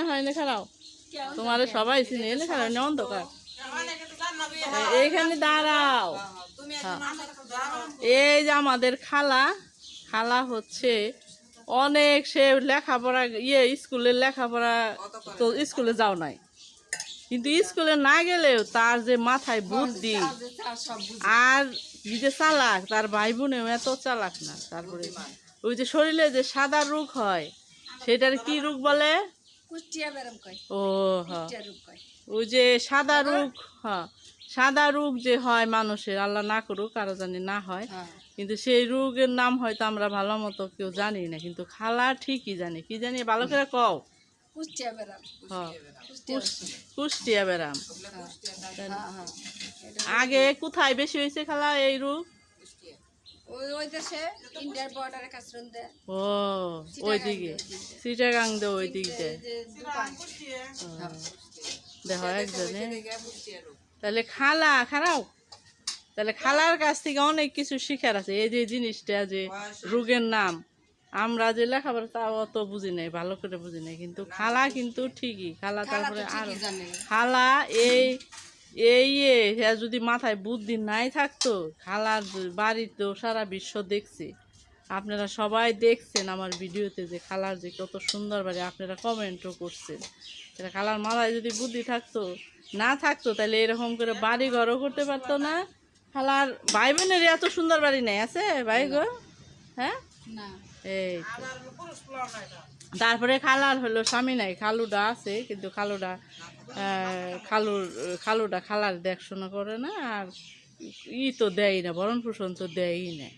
হয় না খারাও তোমার সবাই চিনে এনে খারাপ না অন্ধকার এইখানে দাঁড়াও। এই যে আমাদের খালা খালা হচ্ছে অনেক সে লেখাপড়া স্কুলের লেখাপড়া তো স্কুলে যাও নাই কিন্তু স্কুলে না গেলেও তার যে মাথায় বুদ্ধি আর যে চালাক তার ভাই বোনেও এত চালাক না। তারপরে ওই যে শরীরে যে সাদা রোগ হয় সেটার কি রোগ বলে? ও হ্যাঁ ওই যে সাদা রোগ, হ্যাঁ সাদা রোগ যে হয় মানুষের, আল্লাহ না করুক কারো জানি না হয়, কিন্তু সেই রোগের নাম হয়তো আমরা ভালো মতো কেউ জানি না, কিন্তু খালা ঠিকই জানি। কি জানি ভালো করে কও? কুষ্টিয়া ব্যারাম। আগে কোথায় বেশি হয়েছে খালা এই রোগ? ও ওইদিকে চিটাগাং দে ওই দিক দিয়ে দেখো একজনে। তাহলে খালা খারাও, তাহলে খালার কাছ থেকে অনেক কিছু শিখার আছে। এই যে জিনিসটা যে রোগের নাম আমরা যে লেখাপড়া তা অত বুঝি নাই, ভালো করে বুঝি নাই, কিন্তু খালা কিন্তু ঠিকই খালা। তারপরে আর খালা এই এই যদি মাথায় বুদ্ধি নাই থাকতো, খালার বাড়িতেও সারা বিশ্ব দেখছে, আপনারা সবাই দেখছেন আমার ভিডিওতে যে খালার যে কত সুন্দর বাড়ি, আপনারা কমেন্টও করছেন। তাহলে খালার মাথায় যদি বুদ্ধি থাকতো না থাকতো তাহলে এরকম করে বাড়ি ঘরও করতে পারতো না। খালার ভাই বোনের এত সুন্দর বাড়ি নাই আছে ভাই গো, হ্যাঁ এই তারপরে খালার হলো স্বামী নাই, খালুটা আছে কিন্তু খালুটা খালুটা খালার দেখশোনা করে না, আর তো দেয় না, ভরণ পোষণ তো দেয়ই না।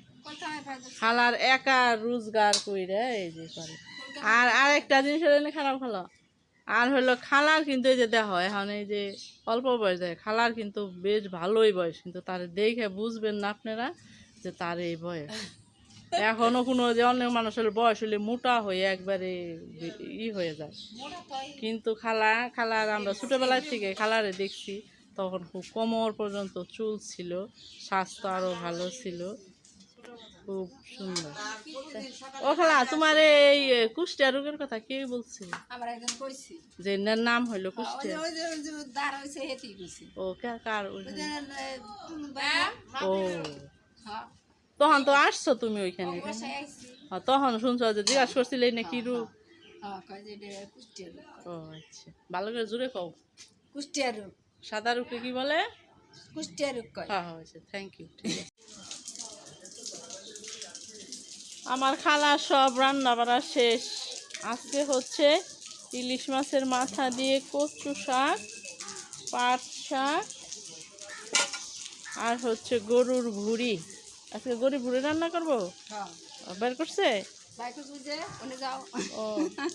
খালার একা রোজগার কইরা এই যে করে। আর আরেকটা জিনিস হলো খারাপ হলো আর হলো খালার কিন্তু এই যে দেখো এখন এই যে অল্প বয়স দেয়, খালার কিন্তু বেশ ভালোই বয়স, কিন্তু তার দেখে বুঝবেন না আপনারা যে তার এই বয়স। এখনো কোনো যে অনেক মানুষের বয়স হলে মোটা হয়ে একবারে হয়ে যায়, কিন্তু খালার আমরা ছোটোবেলার থেকে খালারে দেখছি তখন খুব কোমর পর্যন্ত চুল ছিল, স্বাস্থ্য আরও ভালো ছিল, খুব সুন্দর। ও খালা তোমার এই কুষ্টিয়া রোগের কথা কে বলছে? যে নাম হইলো কুষ্টিয়া? ও কার? ও তখন তো আসছো তুমি ওইখানে, তখন শুনছো যে জিজ্ঞাসা করছিলে না কি রোগ? ও আচ্ছা, ভালো করে জোরে কও। কুষ্টিয়া রোগ। সাদা রোগকে কি বলে? কুষ্টিয়া রোগ। হ্যাঁ হ্যাঁ থ্যাংক ইউ। ঠিক আছে, আমার খালা সব রান্না বাড়া শেষ। আজকে হচ্ছে ইলিশ মাছের মাথা দিয়ে কচু শাক, পাট শাক, আর হচ্ছে গরুর ভুঁড়ি। আজকে গরুর ভুঁড়ি রান্না করবো। বের করছে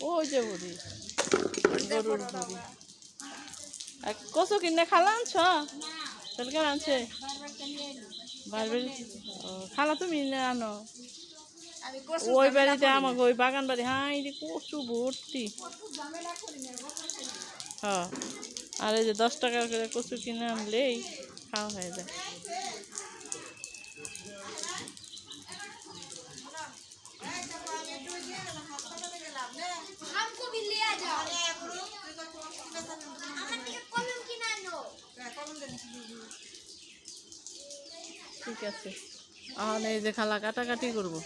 ও ওই যে ভুঁড়ি, গরুর ভুঁড়ি। কচু কিনে খালা আনছ? তাহলে কেন আনছে? খালা তুমি আনো ওই বাড়িতে, আমাকে ওই বাগান বাড়ি, হ্যাঁ এই যে কচু ভর্তি। হ্যাঁ আর এই যে 10 টাকা করে কচু কিনে আনলেই খাওয়া হয়ে যায়। ঠিক আছে, এখন এই যে খালা কাটাকাটি করবো।